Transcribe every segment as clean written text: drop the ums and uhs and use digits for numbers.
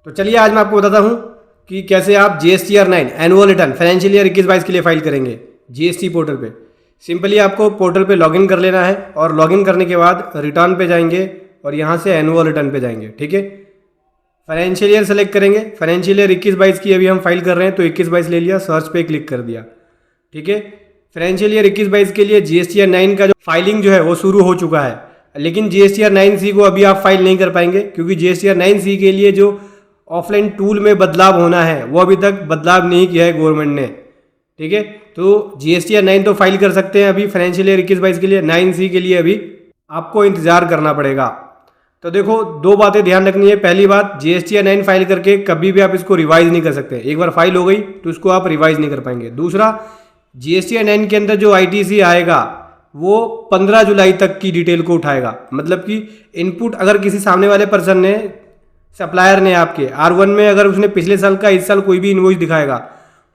तो चलिए आज मैं आपको बताता हूँ कि कैसे आप GSTR9 annual return financial year 21-22 के लिए फाइल करेंगे जीएसटी पोर्टल पे। सिंपली आपको पोर्टल पे लॉगिन कर लेना है और लॉगिन करने के बाद रिटर्न पे जाएंगे और यहाँ से एनुअल रिटर्न पे जाएंगे। ठीक है, फाइनेंशियल ईयर सेलेक्ट करेंगे। फाइनेंशियल ईयर 21-22 की अभी हम फाइल कर रहे हैं तो 21-22 ले लिया, सर्च पे क्लिक कर दिया। ठीक है, फाइनेंशियल ईयर 21-22 के लिए GSTR9 का जो फाइलिंग जो है वो शुरू हो चुका है, लेकिन GSTR9C को अभी आप फाइल नहीं कर पाएंगे क्योंकि GSTR9C के लिए जो ऑफलाइन टूल में बदलाव होना है वो अभी तक बदलाव नहीं किया है गवर्नमेंट ने। ठीक है, तो GSTR9 तो फाइल कर सकते हैं अभी फाइनेंशियल ईयर 21-22 के लिए, 9C के लिए अभी आपको इंतजार करना पड़ेगा। तो देखो, दो बातें ध्यान रखनी है। पहली बात, GSTR9 फाइल करके कभी भी आप इसको रिवाइज नहीं कर सकते। एक बार फाइल हो गई तो इसको आप रिवाइज नहीं कर पाएंगे। दूसरा, GSTR9 के अंदर जो ITC आएगा वो 15 जुलाई तक की डिटेल को उठाएगा। मतलब कि इनपुट अगर किसी सामने वाले पर्सन ने, सप्लायर ने आपके R1 में अगर उसने पिछले साल का इस साल कोई भी इनवॉइस दिखाएगा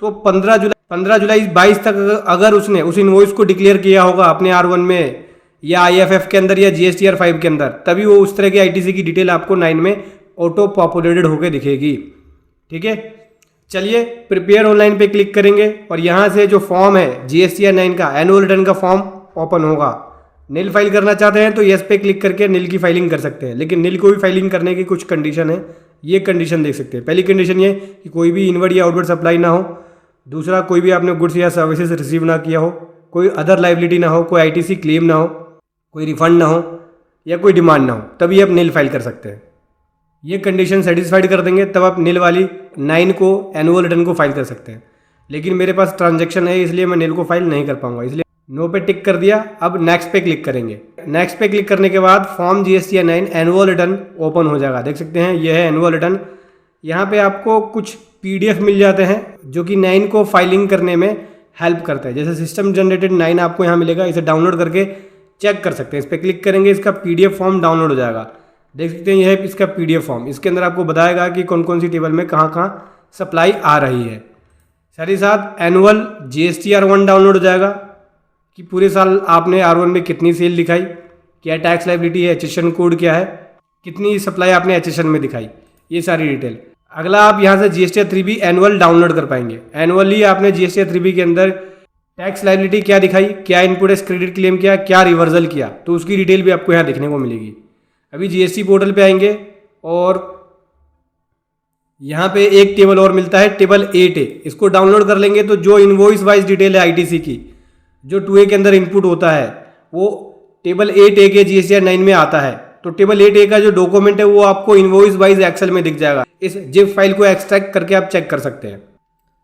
तो 15 जुलाई 22 तक अगर उसने उस इनवॉइस को डिक्लेयर किया होगा अपने R1 में या IFF के अंदर या GSTR5 के अंदर, तभी वो उस तरह की ITC की डिटेल आपको 9 में ऑटो पॉपुलेटेड होकर दिखेगी। ठीक है, चलिए प्रिपेयर ऑनलाइन पे क्लिक करेंगे और यहाँ से जो फॉर्म है GSTR9 का एनुअल रिटर्न का फॉर्म ओपन होगा। नील फाइल करना चाहते हैं तो यस पे क्लिक करके नील की फाइलिंग कर सकते हैं, लेकिन नील को भी फाइलिंग करने की कुछ कंडीशन है। ये कंडीशन देख सकते हैं। पहली कंडीशन ये कि कोई भी इनवर्ड या आउटवर्ड सप्लाई ना हो। दूसरा, कोई भी आपने गुड्स या सर्विसेज रिसीव ना किया हो, कोई अदर लाइबिलिटी ना हो, कोई ITC क्लेम ना हो, कोई रिफंड ना हो या कोई डिमांड ना हो, तभी आप नील फाइल कर सकते हैं। ये कंडीशन सेटिस्फाइड कर देंगे तब आप नील वाली 9 को एनुअल रिटर्न को फाइल कर सकते हैं। लेकिन मेरे पास ट्रांजैक्शन है इसलिए मैं नील को फाइल नहीं कर पाऊंगा, इसलिए नो पे टिक कर दिया। अब नेक्स्ट पे क्लिक करेंगे। नेक्स्ट पे क्लिक करने के बाद form GSTR9 annual return open हो जाएगा। देख सकते हैं ये है एनुअल रिटर्न। यहाँ पे आपको कुछ PDF मिल जाते हैं जो कि 9 को फाइलिंग करने में हेल्प करता है। जैसे सिस्टम जनरेटेड 9 आपको यहाँ मिलेगा, इसे डाउनलोड करके चेक कर सकते हैं। इस पर क्लिक करेंगे, इसका PDF फॉर्म डाउनलोड हो जाएगा। देख सकते हैं यह है इसका PDF फॉर्म। इसके अंदर आपको बताएगा कि कौन कौन सी टेबल में कहाँ कहाँ सप्लाई आ रही है। साथ ही साथ एनुअल GSTR1 डाउनलोड हो जाएगा कि पूरे साल आपने R1 में कितनी सेल दिखाई, क्या टैक्स लाइबिलिटी है, HSN कोड क्या है, कितनी सप्लाई आपने HSN में दिखाई, ये सारी डिटेल। अगला, आप यहाँ से GSTR3B एनुअल डाउनलोड कर पाएंगे। एनुअली आपने GSTR3B के अंदर टैक्स लाइबिलिटी क्या दिखाई, क्या इनपुट एस क्रेडिट क्लेम किया, क्या रिवर्सल किया, तो उसकी डिटेल भी आपको यहाँ देखने को मिलेगी। अभी GST पोर्टल पे आएंगे और यहाँ पे एक टेबल और मिलता है, टेबल 8A। इसको डाउनलोड कर लेंगे तो जो इनवॉइस वाइज डिटेल है ITC की, जो 2A के अंदर इनपुट होता है वो टेबल 8A के GSTR9 में आता है। तो टेबल 8A का जो डॉक्यूमेंट है वो आपको इनवॉइस वाइज एक्सेल में दिख जाएगा। इस जिप फाइल को एक्सट्रैक्ट करके आप चेक कर सकते हैं।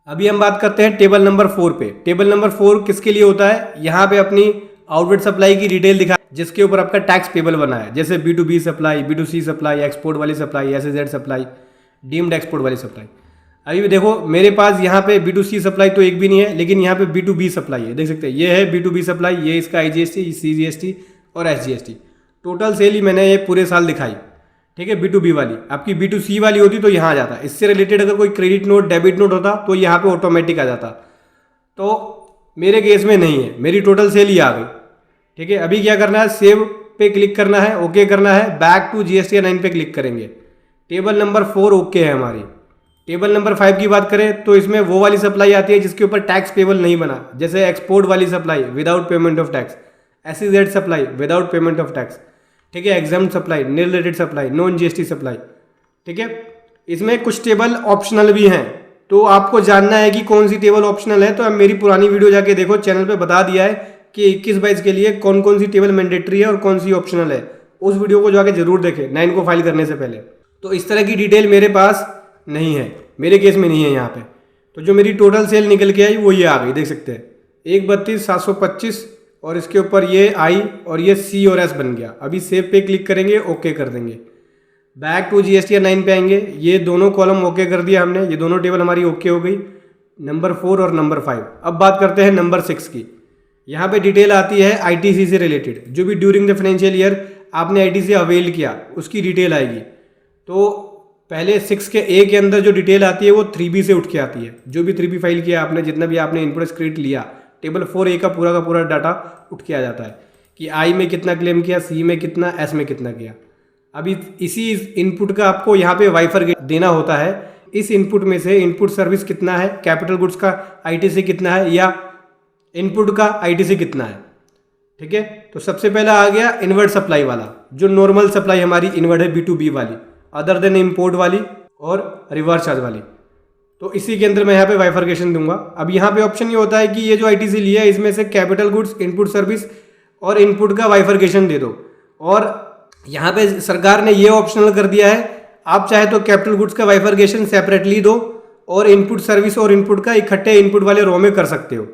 अभी हम बात करते हैं टेबल नंबर 4 पे। टेबल नंबर 4 किसके लिए होता है? यहाँ पे अपनी आउटवर्ड सप्लाई की डिटेल दिखा जिसके ऊपर आपका टैक्स पेबल बना है, जैसे B2B supply, B2C supply, export वाली supply, SEZ supply, deemed export वाली सप्लाई। अभी देखो मेरे पास यहाँ पे B2C सप्लाई तो एक भी नहीं है, लेकिन यहाँ पे B2B सप्लाई है। देख सकते हैं ये है B2B सप्लाई, ये इसका IGST, CGST और SGST। टोटल सेल ही मैंने ये पूरे साल दिखाई। ठीक है, B2B वाली। आपकी B2C वाली होती तो यहाँ आ जाता। इससे रिलेटेड अगर कोई क्रेडिट नोट, डेबिट नोट होता तो यहाँ पे ऑटोमेटिक आ जाता। तो मेरे केस में नहीं है, मेरी टोटल सेल ही आ गई। ठीक है, अभी क्या करना है, सेव पे क्लिक करना है, ओके करना है, बैक टू GSTR9 पे क्लिक करेंगे। टेबल नंबर 4 ओके है हमारी। टेबल नंबर 5 की बात करें तो इसमें वो वाली सप्लाई आती है जिसके ऊपर टैक्स पेबल नहीं बना, जैसे एक्सपोर्ट वाली supply without payment of tax, SEZ supply without payment of tax. ठीक है, exempt supply, nil rated supply, non GST supply. ठीक है, इसमें कुछ टेबल ऑप्शनल भी हैं, तो आपको जानना है कि कौन सी टेबल ऑप्शनल है तो आप मेरी पुरानी वीडियो जाके देखो, चैनल पे बता दिया है कि 21-22 के लिए कौन कौन सी टेबल मैंडेटरी है और कौन सी ऑप्शनल है। उस वीडियो को जाके जरूर देखें 9 को फाइल करने से पहले। तो इस तरह की डिटेल मेरे पास नहीं है, मेरे केस में नहीं है यहाँ पे। तो जो मेरी टोटल सेल निकल के आई वो ये आ गई। देख सकते हैं 132,725 और इसके ऊपर ये I और ये C और S बन गया। अभी सेव पे क्लिक करेंगे, ओके कर देंगे। बैक टू GSTR9 पे आएंगे, ये दोनों कॉलम ओके कर दिया हमने, ये दोनों टेबल हमारी ओके हो गई, नंबर 4 और नंबर 5। अब बात करते हैं नंबर 6 की। यहाँ पे डिटेल आती है ITC से रिलेटेड, जो भी ड्यूरिंग द फाइनेंशियल ईयर आपने ITC अवेल किया उसकी डिटेल आएगी। तो पहले 6 के A के अंदर जो डिटेल आती है वो 3B से उठ के आती है। जो भी 3B फाइल किया आपने, जितना भी आपने इनपुट क्रेडिट लिया, टेबल 4A का पूरा डाटा उठ के आ जाता है कि I में कितना क्लेम किया, C में कितना, S में कितना किया। अभी इसी इनपुट का आपको यहाँ पे बाइफरकेशन देना होता है। इस इनपुट में से इनपुट सर्विस कितना है, कैपिटल गुड्स का आईटीसी कितना है या इनपुट का आईटीसी कितना है। ठीक है, तो सबसे पहला आ गया इनवर्ट सप्लाई वाला, जो नॉर्मल सप्लाई हमारी इनवर्ट है B2B वाली, अदर देन इम्पोर्ट वाली और रिवर्स चार्ज वाली। तो इसी के अंदर मैं यहाँ पे बाइफरकेशन दूंगा। अब यहाँ पे ऑप्शन ये होता है कि ये जो आईटीसी लिया है इसमें से कैपिटल गुड्स, इनपुट सर्विस और इनपुट का बाइफरकेशन दे दो। और यहाँ पे सरकार ने ये ऑप्शनल कर दिया है, आप चाहे तो कैपिटल गुड्स का बाइफरकेशन सेपरेटली दो और इनपुट सर्विस और इनपुट का इकट्ठे इनपुट वाले रो में कर सकते हो।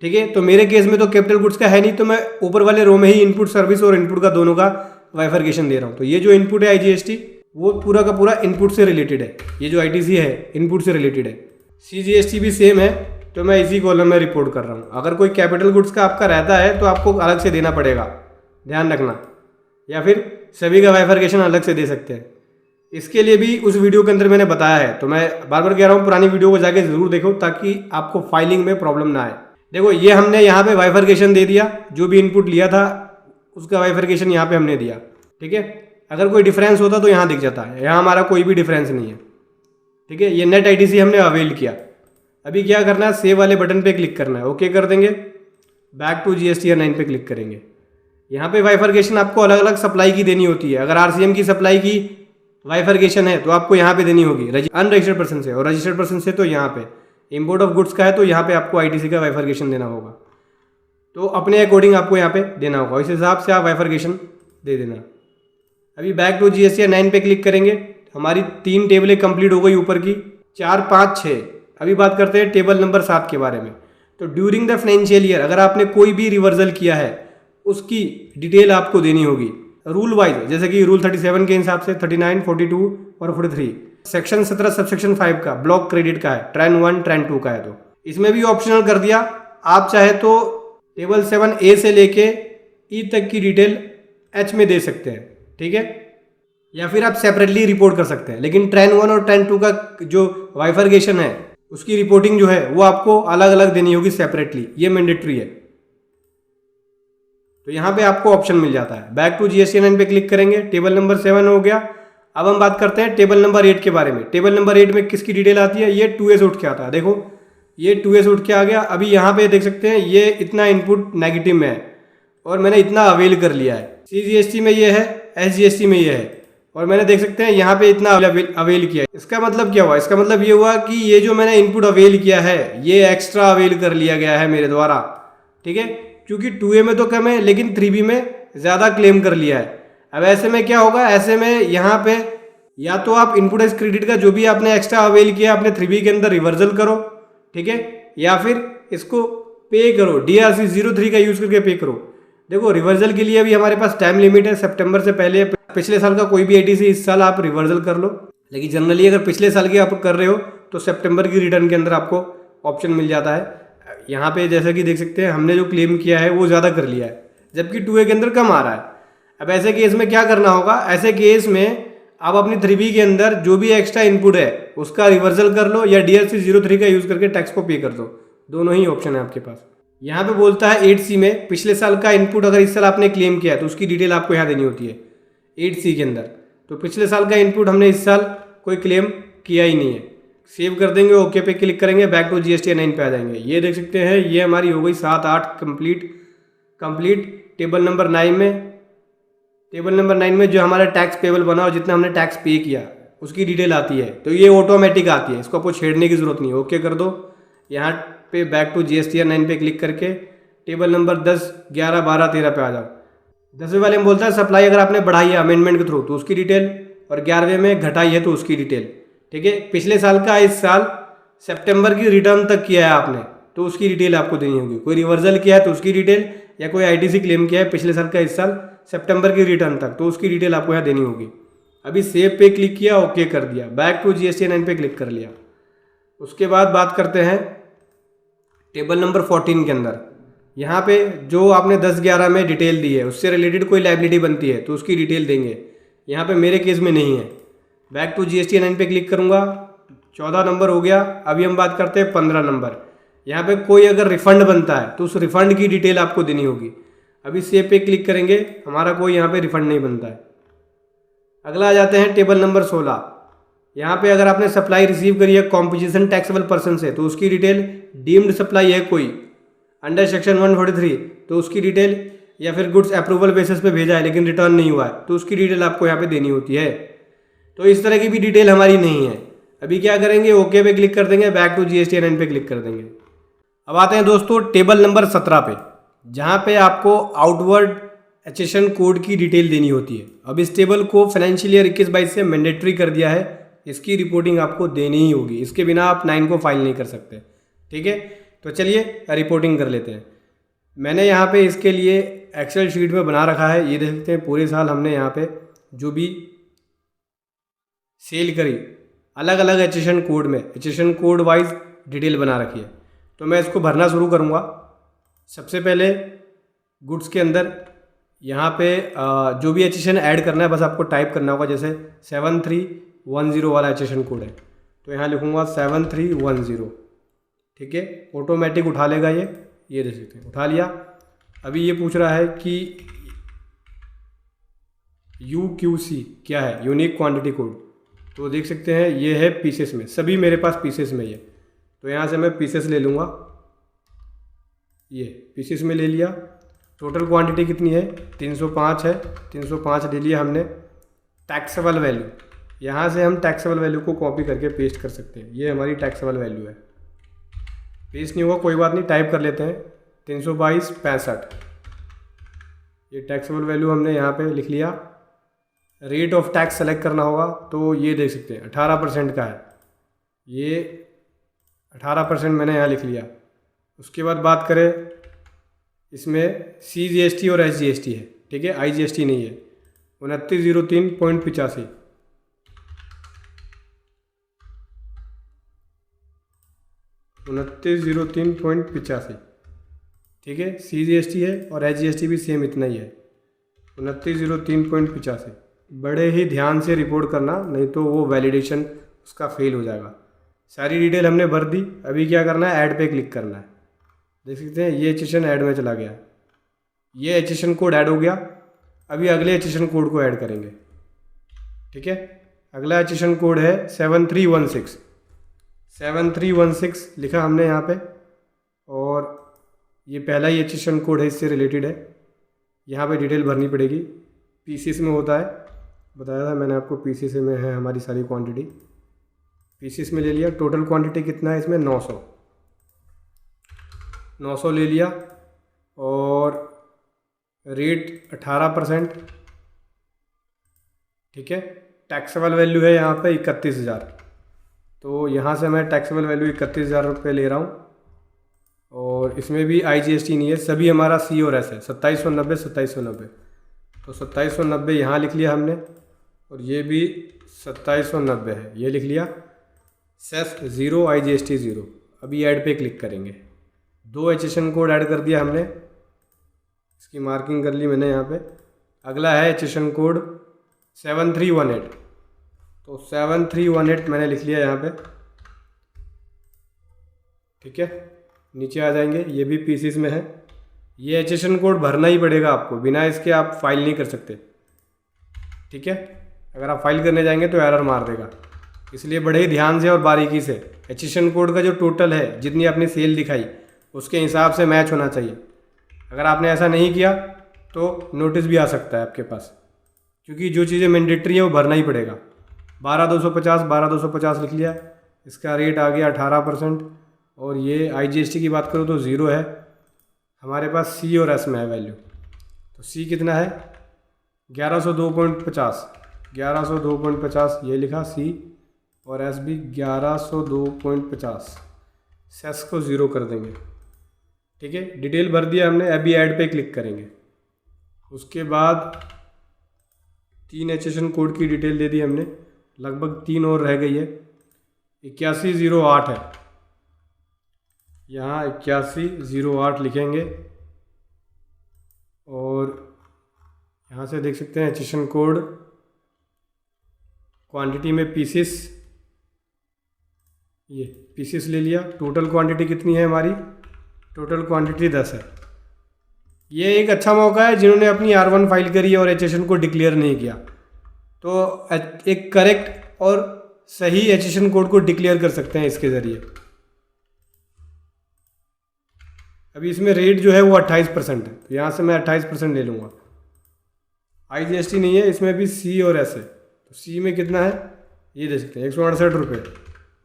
ठीक है, तो मेरे केस में तो कैपिटल गुड्स का है नहीं, तो मैं ऊपर वाले रो में ही इनपुट सर्विस और इनपुट का दोनों का बाइफरकेशन दे रहा हूँ। तो ये जो इनपुट है आईजीएसटी वो पूरा का पूरा इनपुट से रिलेटेड है, ये जो आईटीसी है इनपुट से रिलेटेड है। सीजीएसटी भी सेम है, तो मैं इसी कॉलम में रिपोर्ट कर रहा हूँ। अगर कोई कैपिटल गुड्स का आपका रहता है तो आपको अलग से देना पड़ेगा, ध्यान रखना, या फिर सभी का बाइफरकेशन अलग से दे सकते हैं। इसके लिए भी उस वीडियो के अंदर मैंने बताया है, तो मैं बार बार कह रहा हूँ पुरानी वीडियो को जाके जरूर देखो ताकि आपको फाइलिंग में प्रॉब्लम ना आए। देखो ये हमने यहाँ पे बाइफरकेशन दे दिया, जो भी इनपुट लिया था उसका बाइफरकेशन यहाँ पे हमने दिया। ठीक है, अगर कोई डिफरेंस होता तो यहाँ दिख जाता है, यहाँ हमारा कोई भी डिफरेंस नहीं है। ठीक है, ये नेट आईटीसी हमने अवेल किया। अभी क्या करना है, सेव वाले बटन पे क्लिक करना है, ओके कर देंगे, बैक टू GSTR 9 पे क्लिक करेंगे। यहाँ पे बाइफरकेशन आपको अलग अलग सप्लाई की देनी होती है। अगर RCM की सप्लाई की बाइफरकेशन है तो आपको यहाँ पे देनी होगी अनरजिस्टर्ड पर्सन से, और रजिस्टर्ड पर्सन से तो यहाँ पे। इम्पोर्ट ऑफ गुड्स का है तो यहाँ पे आपको आईटीसी का बाइफरकेशन देना होगा, तो अपने अकॉर्डिंग आपको यहाँ पे देना होगा, इस हिसाब से आप बाइफरकेशन दे देना। अभी बैक टू GSTR 9 पे क्लिक करेंगे, हमारी 3 टेबलें कंप्लीट हो गई ऊपर की, 4, 5, 6। अभी बात करते हैं टेबल नंबर 7 के बारे में। तो ड्यूरिंग द फाइनेंशियल ईयर अगर आपने कोई भी रिवर्सल किया है उसकी डिटेल आपको देनी होगी रूल वाइज, जैसे कि रूल 37 के हिसाब से 39, 42 और 43। सेक्शन 17 सबसेक्शन 5 का ब्लॉक क्रेडिट का है, ट्रेन 1 ट्रेन 2 का है, तो इसमें भी ऑप्शनल कर दिया। आप चाहे तो टेबल 7A से लेके E तक की डिटेल H में दे सकते हैं। ठीक है, या फिर आप सेपरेटली रिपोर्ट कर सकते हैं, लेकिन ट्रेन 1 और ट्रेन 2 का जो बाइफरकेशन है उसकी रिपोर्टिंग जो है वो आपको अलग अलग देनी होगी सेपरेटली, ये मैंडेटरी है। तो यहाँ पे आपको ऑप्शन मिल जाता है। बैक टू GSTR 9 पे क्लिक करेंगे, टेबल नंबर 7 हो गया। अब हम बात करते हैं टेबल नंबर 8 के बारे में। टेबल नंबर 8 में किसकी डिटेल आती है, ये 2A से उठ के आता है। देखो ये 2A से उठ के आ गया। अभी यहाँ पे देख सकते हैं ये इतना इनपुट नेगेटिव में है और मैंने इतना अवेल कर लिया है। CGST में ये है, SGST में ये है, और मैंने देख सकते हैं यहाँ पे इतना अवेल किया है। इसका मतलब क्या हुआ, इसका मतलब ये हुआ कि ये जो मैंने इनपुट अवेल किया है ये एक्स्ट्रा अवेल कर लिया गया है मेरे द्वारा। ठीक है, क्योंकि 2A में तो कम है लेकिन 3B में ज़्यादा क्लेम कर लिया है। अब ऐसे में क्या होगा, ऐसे में यहाँ पे या तो आप इनपुट एज क्रेडिट का जो भी आपने एक्स्ट्रा अवेल किया अपने 3B के अंदर रिवर्सल करो, ठीक है, या फिर इसको पे करो, DRC 03 का यूज़ करके पे करो। देखो रिवर्सल के लिए भी हमारे पास टाइम लिमिट है, सितंबर से पहले पिछले साल का कोई भी आईटीसी इस साल आप रिवर्सल कर लो, लेकिन जनरली अगर पिछले साल की आप कर रहे हो तो सितंबर की रिटर्न के अंदर आपको ऑप्शन मिल जाता है। यहाँ पे जैसा कि देख सकते हैं हमने जो क्लेम किया है वो ज़्यादा कर लिया है, जबकि 2A के अंदर कम आ रहा है। अब ऐसे केस में क्या करना होगा, ऐसे केस में आप अपनी 3B के अंदर जो भी एक्स्ट्रा इनपुट है उसका रिवर्सल कर लो या DRC 03 का यूज़ करके टैक्स को पे कर दो, दोनों ही ऑप्शन है आपके पास। यहाँ पे बोलता है 8C में पिछले साल का इनपुट अगर इस साल आपने क्लेम किया है तो उसकी डिटेल आपको यहाँ देनी होती है 8C के अंदर। तो पिछले साल का इनपुट हमने इस साल कोई क्लेम किया ही नहीं है, सेव कर देंगे, ओके पे क्लिक करेंगे, बैक टू GSTR 9 पे आ जाएंगे। ये देख सकते हैं ये हमारी हो गई 7, 8 कंप्लीट। टेबल नंबर 9 में जो हमारा टैक्स पेबल बना और जितना हमने टैक्स पे किया उसकी डिटेल आती है, तो ये ऑटोमेटिक आती है, इसको आपको छेड़ने की ज़रूरत नहीं है। ओके कर दो, यहाँ पे बैक टू GSTR 9 पे क्लिक करके टेबल नंबर 10, 11, 12, 13 पे आ जाओ। 10वें वाले में बोलता है सप्लाई अगर आपने बढ़ाई है अमेंडमेंट के थ्रू तो उसकी डिटेल, और 11वें में घटाई है तो उसकी डिटेल। ठीक है, पिछले साल का इस साल सितंबर की रिटर्न तक किया है आपने तो उसकी डिटेल आपको देनी होगी। कोई रिवर्सल किया है तो उसकी डिटेल, या कोई आईटीसी क्लेम किया है पिछले साल का इस साल सितंबर की रिटर्न तक तो उसकी डिटेल आपको यहाँ देनी होगी। अभी सेव पे क्लिक किया, ओके कर दिया, बैक टू GSTR 9 पे क्लिक कर लिया। उसके बाद बात करते हैं टेबल नंबर 14 के अंदर। यहाँ पे जो आपने 10-11 में डिटेल दी है उससे रिलेटेड कोई लायबिलिटी बनती है तो उसकी डिटेल देंगे। यहाँ पे मेरे केस में नहीं है। बैक टू GSTR 9 पे क्लिक करूँगा, 14 नंबर हो गया। अभी हम बात करते हैं 15 नंबर। यहाँ पे कोई अगर रिफंड बनता है तो उस रिफंड की डिटेल आपको देनी होगी। अभी सेव पे क्लिक करेंगे, हमारा कोई यहाँ पे रिफंड नहीं बनता है। अगला आ जाते हैं टेबल नंबर 16। यहाँ पे अगर आपने सप्लाई रिसीव करी है कॉम्पोजिशन टैक्सेबल पर्सन से तो उसकी डिटेल, डीम्ड सप्लाई है कोई अंडर सेक्शन 143 तो उसकी डिटेल, या फिर गुड्स अप्रूवल बेसिस पे भेजा है लेकिन रिटर्न नहीं हुआ है तो उसकी डिटेल आपको यहाँ पे देनी होती है। तो इस तरह की भी डिटेल हमारी नहीं है। अभी क्या करेंगे, ओके पे क्लिक कर देंगे, बैक टू GSTN पे क्लिक कर देंगे। अब आते हैं दोस्तों टेबल नंबर 17 पे, जहाँ पे आपको आउटवर्ड एचेशन कोड की डिटेल देनी होती है। अब इस टेबल को फाइनेंशियल ईयर 21-22 से मैंडेटरी कर दिया है, इसकी रिपोर्टिंग आपको देनी ही होगी, इसके बिना आप 9 को फाइल नहीं कर सकते। ठीक है, तो चलिए रिपोर्टिंग कर लेते हैं। मैंने यहाँ पे इसके लिए एक्सेल शीट में बना रखा है, ये देख सकते हैं पूरे साल हमने यहाँ पे जो भी सेल करी अलग अलग एचेशन कोड में, एचेशन कोड वाइज डिटेल बना रखी है। तो मैं इसको भरना शुरू करूँगा। सबसे पहले गुड्स के अंदर यहाँ पे जो भी एचेशन ऐड करना है बस आपको टाइप करना होगा, जैसे 7310 वाला एचेशन कोड है तो यहाँ लिखूँगा 7310। ठीक है, ऑटोमेटिक उठा लेगा ये देख सकते हैं उठा लिया। अभी ये पूछ रहा है कि UQC क्या है, यूनिक क्वांटिटी कोड, तो देख सकते हैं ये है पीसेस में, सभी मेरे पास पीसेस में ये, तो यहाँ से मैं पीसेस ले लूँगा, ये पीसेस में ले लिया। टोटल क्वांटिटी कितनी है, 305 है, 305 ले लिया हमने। टैक्सेबल वैल्यू, यहाँ से हम टैक्सेबल वैल्यू को कॉपी करके पेस्ट कर सकते हैं, ये हमारी टैक्सेबल वैल्यू है। पेस्ट नहीं होगा कोई बात नहीं, टाइप कर लेते हैं 322.65, ये टैक्सेबल वैल्यू हमने यहाँ पे लिख लिया। रेट ऑफ टैक्स सेलेक्ट करना होगा तो ये देख सकते हैं 18% का है, ये 18% मैंने यहाँ लिख लिया। उसके बाद बात करें इसमें CGST और SGST है, ठीक है, IGST नहीं है। 2903.85, 2903.85, ठीक है, CGST है और SGST भी सेम इतना ही है, 2903.85। बड़े ही ध्यान से रिपोर्ट करना, नहीं तो वो वैलिडेशन उसका फेल हो जाएगा। सारी डिटेल हमने भर दी। अभी क्या करना है, ऐड पे क्लिक करना है। देख सकते हैं ये एचेशन ऐड में चला गया, ये एचेशन कोड ऐड हो गया। अभी अगले एचेशन कोड को ऐड करेंगे। ठीक है, अगला एचेशन कोड है 7316, 7316 लिखा हमने यहाँ पे, और ये पहला ही एचेशन कोड है, इससे रिलेटेड है। यहाँ पे डिटेल भरनी पड़ेगी, पीसीस में होता है, बताया था मैंने आपको, पीसीस में है हमारी सारी क्वांटिटी, पीसीस में ले लिया। टोटल क्वांटिटी कितना है इसमें, 900 ले लिया, और रेट 18%। ठीक है, टैक्सेबल वैल्यू है यहाँ पे 31,000, तो यहाँ से मैं टैक्सेबल वैल्यू 31,000 रुपये ले रहा हूँ। और इसमें भी IGST नहीं है, सभी हमारा C और S है, 2790, 2790, तो 2790 यहाँ लिख लिया हमने, और ये भी 2790 है, ये लिख लिया। Cess 0, IGST 0। अभी ऐड पे क्लिक करेंगे। 2 एचेशन कोड ऐड कर दिया हमने, इसकी मार्किंग कर ली मैंने यहाँ पे। अगला है एचेशन कोड 7318, तो 7318 मैंने लिख लिया यहाँ पे। ठीक है, नीचे आ जाएंगे, ये भी पीसीस में है। ये एचेशन कोड भरना ही पड़ेगा आपको, बिना इसके आप फाइल नहीं कर सकते। ठीक है, अगर आप फाइल करने जाएंगे तो एरर मार देगा, इसलिए बड़े ही ध्यान से और बारीकी से एचेशन कोड का जो टोटल है, जितनी आपने सेल दिखाई उसके हिसाब से मैच होना चाहिए। अगर आपने ऐसा नहीं किया तो नोटिस भी आ सकता है आपके पास, क्योंकि जो चीज़ें मैंडेटरी है वो भरना ही पड़ेगा। 12,250 लिख लिया, इसका रेट आ गया 18%, और ये IGST की बात करूँ तो 0 है। हमारे पास C और S में है वैल्यू, तो C कितना है, 1102.50, 1102.50 ये लिखा C, और S भी 1102.50। सेस को 0 कर देंगे। ठीक है, डिटेल भर दिया हमने। अभी ऐड पे क्लिक करेंगे। उसके बाद 3 एचेशन कोड की डिटेल दे दी हमने, लगभग 3 और रह गई है। 8108 है, यहाँ 8108 लिखेंगे, और यहाँ से देख सकते हैं एचेशन कोड, क्वांटिटी में पीसेस, ये पीसेस ले लिया। टोटल क्वांटिटी कितनी है हमारी, टोटल क्वांटिटी 10 है। ये एक अच्छा मौका है जिन्होंने अपनी R1 फाइल करी है और एचेशन को डिक्लेयर नहीं किया, तो एक करेक्ट और सही एचेशन कोड को डिक्लेयर कर सकते हैं इसके ज़रिए। अभी इसमें रेट जो है वो 28% है, तो यहाँ से मैं 28% ले लूँगा। IGST नहीं है, इसमें भी C और S है, तो C में कितना है ये देख सकते हैं 168 रुपये,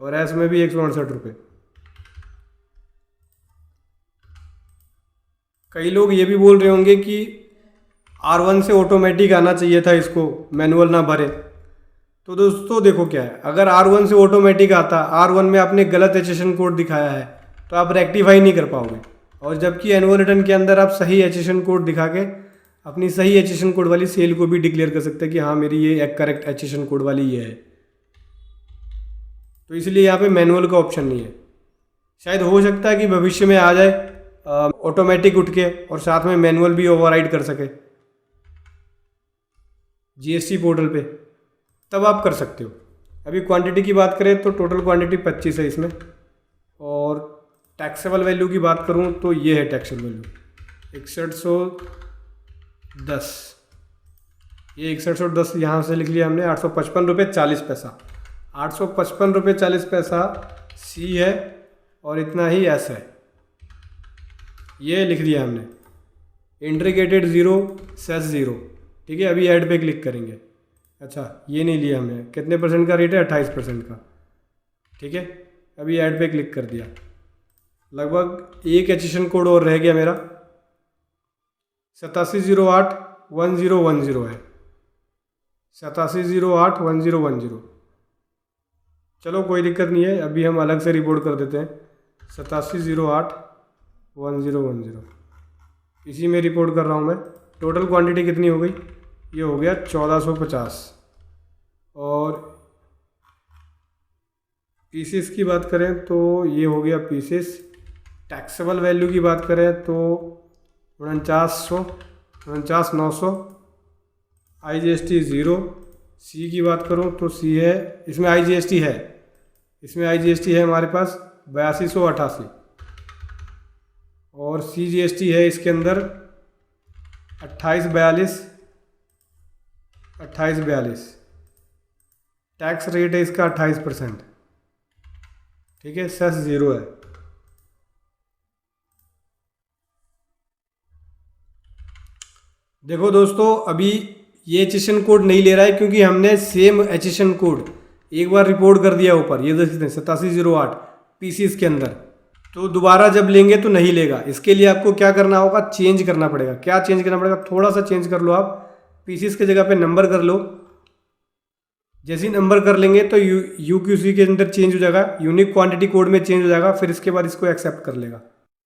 और S में भी 168 रुपये। कई लोग ये भी बोल रहे होंगे कि R1 से ऑटोमेटिक आना चाहिए था, इसको मैनुअल ना भरे। तो दोस्तों देखो क्या है, अगर R1 से ऑटोमेटिक आता, R1 में आपने गलत एचेशन कोड दिखाया है तो आप रेक्टिफाई नहीं कर पाओगे, और जबकि एनुअल रिटर्न के अंदर आप सही एचेशन कोड दिखा के अपनी सही एचेशन कोड वाली सेल को भी डिक्लेयर कर सकते हैं कि हाँ मेरी ये एक करेक्ट एचेशन कोड वाली ये है। तो इसलिए यहाँ पे मैनुअल का ऑप्शन नहीं है। शायद हो सकता है कि भविष्य में आ जाए ऑटोमेटिक उठ के, और साथ में मैनुअल भी ओवरराइड कर सके GST पोर्टल पे, तब आप कर सकते हो। अभी क्वांटिटी की बात करें तो टोटल क्वांटिटी 25 है इसमें, और टैक्सेबल वैल्यू की बात करूँ तो ये है टैक्सेबल वैल्यू 6110। ये 6110 यहाँ से लिख लिया हमने, 855 रुपये 40 पैसा, 855 रुपये 40 पैसा C है, और इतना ही S है, ये लिख दिया हमने। इंट्रीगेटेड 0 सेस 0, ठीक है। अभी ऐड पे क्लिक करेंगे। अच्छा ये नहीं लिया हमने, कितने परसेंट का रेट है 28% का, ठीक है। अभी ऐड पे क्लिक कर दिया। लगभग एक एचेशन कोड और रह गया मेरा, 87081010 है, 87081010। चलो कोई दिक्कत नहीं है, अभी हम अलग से रिपोर्ट कर देते हैं 87081010, इसी में रिपोर्ट कर रहा हूँ मैं। टोटल क्वांटिटी कितनी हो गई, ये हो गया 1450। और पीसेस की बात करें तो ये हो गया पीसेस। टैक्सेबल वैल्यू की बात करें तो 49,900, IGST 0। C की बात करूँ तो C है, इसमें IGST है, इसमें IGST है हमारे पास 8288, और CGST है इसके अंदर 2842। टैक्स रेट है इसका 28%, ठीक है। सेस 0 है। देखो दोस्तों, अभी ये एचेशन कोड नहीं ले रहा है क्योंकि हमने सेम एचेशन कोड एक बार रिपोर्ट कर दिया ऊपर, ये देख सकते हैं 8708 पीसीस के अंदर। तो दोबारा जब लेंगे तो नहीं लेगा। इसके लिए आपको क्या करना होगा, चेंज करना पड़ेगा। क्या चेंज करना पड़ेगा, थोड़ा सा चेंज कर लो आप, पीसीस के जगह पे नंबर कर लो। जैसे ही नंबर कर लेंगे तो यूक्यूसी के अंदर चेंज हो जाएगा, यूनिक क्वांटिटी कोड में चेंज हो जाएगा, फिर इसके बाद इसको एक्सेप्ट कर लेगा।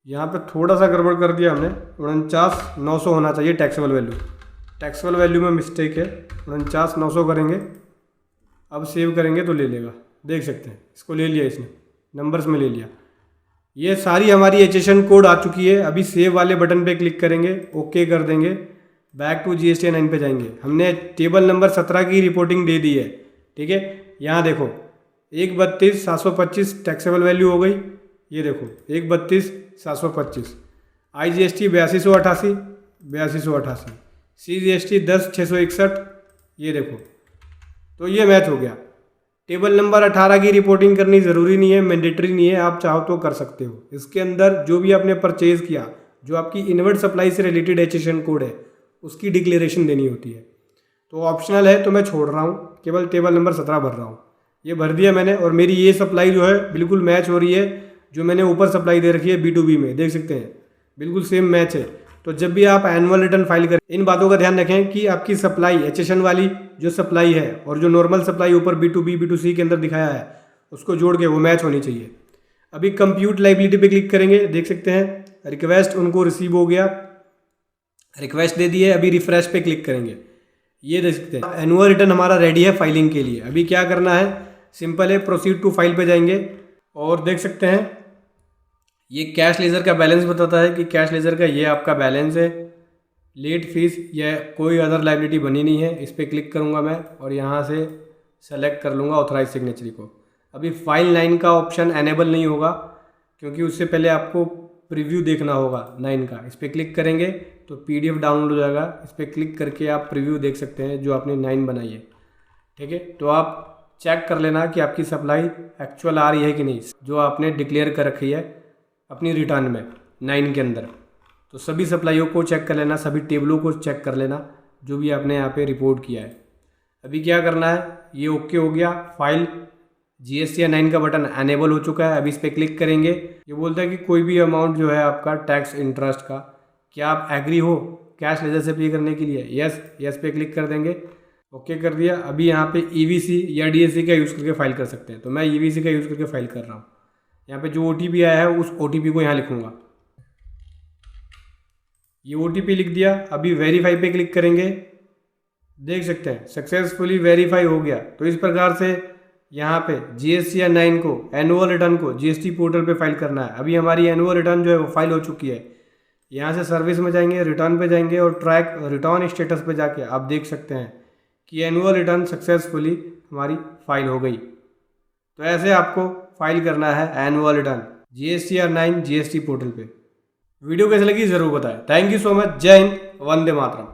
यहाँ पे थोड़ा सा गड़बड़ कर दिया हमने, 49,900 होना चाहिए टैक्सेबल वैल्यू। टैक्सेबल वैल्यू में मिस्टेक है, 49,900 करेंगे। अब सेव करेंगे तो ले लेगा, देख सकते हैं इसको ले लिया, इसने नंबर्स में ले लिया। ये सारी हमारी एचेशन कोड आ चुकी है। अभी सेव वाले बटन पे क्लिक करेंगे, ओके कर देंगे, बैक टू GST 9 पे जाएंगे। हमने टेबल नंबर 17 की रिपोर्टिंग दे दी है, ठीक है। यहाँ देखो 132,725 टैक्सेबल वैल्यू हो गई, ये देखो 132,725। IGST 8288, CGST 10,661, ये देखो। तो ये मैच हो गया। टेबल नंबर 18 की रिपोर्टिंग करनी ज़रूरी नहीं है, मैंडेटरी नहीं है, आप चाहो तो कर सकते हो। इसके अंदर जो भी आपने परचेज़ किया, जो आपकी इनवर्ट सप्लाई से रिलेटेड एचेशन कोड है, उसकी डिक्लेरेशन देनी होती है। तो ऑप्शनल है, तो मैं छोड़ रहा हूँ, केवल टेबल नंबर 17 भर रहा हूँ। ये भर दिया मैंने, और मेरी ये सप्लाई जो है बिल्कुल मैच हो रही है जो मैंने ऊपर सप्लाई दे रखी है B2B में, देख सकते हैं बिल्कुल सेम मैच है। तो जब भी आप एनुअल रिटर्न फाइल करें, इन बातों का ध्यान रखें कि आपकी सप्लाई एचेशन वाली जो सप्लाई है और जो नॉर्मल सप्लाई ऊपर B2B B2C के अंदर दिखाया है, उसको जोड़ के वो मैच होनी चाहिए। अभी कंप्यूट लाइबिलिटी पे क्लिक करेंगे, देख सकते हैं रिक्वेस्ट उनको रिसीव हो गया, रिक्वेस्ट दे दी है। अभी रिफ्रेश पे क्लिक करेंगे, ये देख सकते हैं एनुअल रिटर्न हमारा रेडी है फाइलिंग के लिए। अभी क्या करना है, सिंपल है, प्रोसीड टू फाइल पे जाएंगे, और देख सकते हैं ये कैश लेजर का बैलेंस बताता है कि कैश लेजर का ये आपका बैलेंस है। लेट फीस या कोई अदर लाइबिलिटी बनी नहीं है। इस पर क्लिक करूँगा मैं, और यहाँ से सेलेक्ट कर लूँगा ऑथराइज सिग्नेचरी को। अभी फाइल 9 का ऑप्शन एनेबल नहीं होगा, क्योंकि उससे पहले आपको प्रीव्यू देखना होगा 9 का। इस पर क्लिक करेंगे तो PDF डाउनलोड हो जाएगा। इस पर क्लिक करके आप प्रीव्यू देख सकते हैं जो आपने 9 बनाई है। ठीक है। तो आप चेक कर लेना कि आपकी सप्लाई एक्चुअल आ रही है कि नहीं, जो आपने डिक्लेयर कर रखी है अपनी रिटर्न में 9 के अंदर। तो सभी सप्लाइयों को चेक कर लेना, सभी टेबलों को चेक कर लेना जो भी आपने यहाँ पे रिपोर्ट किया है। अभी क्या करना है, ये ओके हो गया, फाइल GSTR 9 का बटन एनेबल हो चुका है। अभी इस पर क्लिक करेंगे, ये बोलता है कि कोई भी अमाउंट जो है आपका टैक्स इंटरेस्ट का, क्या आप एग्री हो कैश लेजर से पे करने के लिए? यस पे क्लिक कर देंगे, ओके कर दिया। अभी यहाँ पे EVC या DSC का यूज़ करके फाइल कर सकते हैं, तो मैं EVC का यूज़ करके फाइल कर रहा हूँ। यहाँ पे जो OTP आया है उस OTP को यहाँ लिखूँगा, ये OTP लिख दिया। अभी वेरीफाई पे क्लिक करेंगे, देख सकते हैं सक्सेसफुली वेरीफाई हो गया। तो इस प्रकार से यहाँ पे GSTR 9 को, एनुअल रिटर्न को GST पोर्टल पे फाइल करना है। अभी हमारी एनुअल रिटर्न जो है वो फाइल हो चुकी है। यहाँ से सर्विस में जाएंगे, रिटर्न पे जाएंगे और ट्रैक रिटर्न स्टेटस पे जाके आप देख सकते हैं कि एनुअल रिटर्न सक्सेसफुली हमारी फाइल हो गई। तो ऐसे आपको फाइल करना है annual return GSTR 9 GST portal पे। वीडियो कैसे लगी ज़रूर बताएं। Thank you so much. जय हिंद, वंदे मातरम।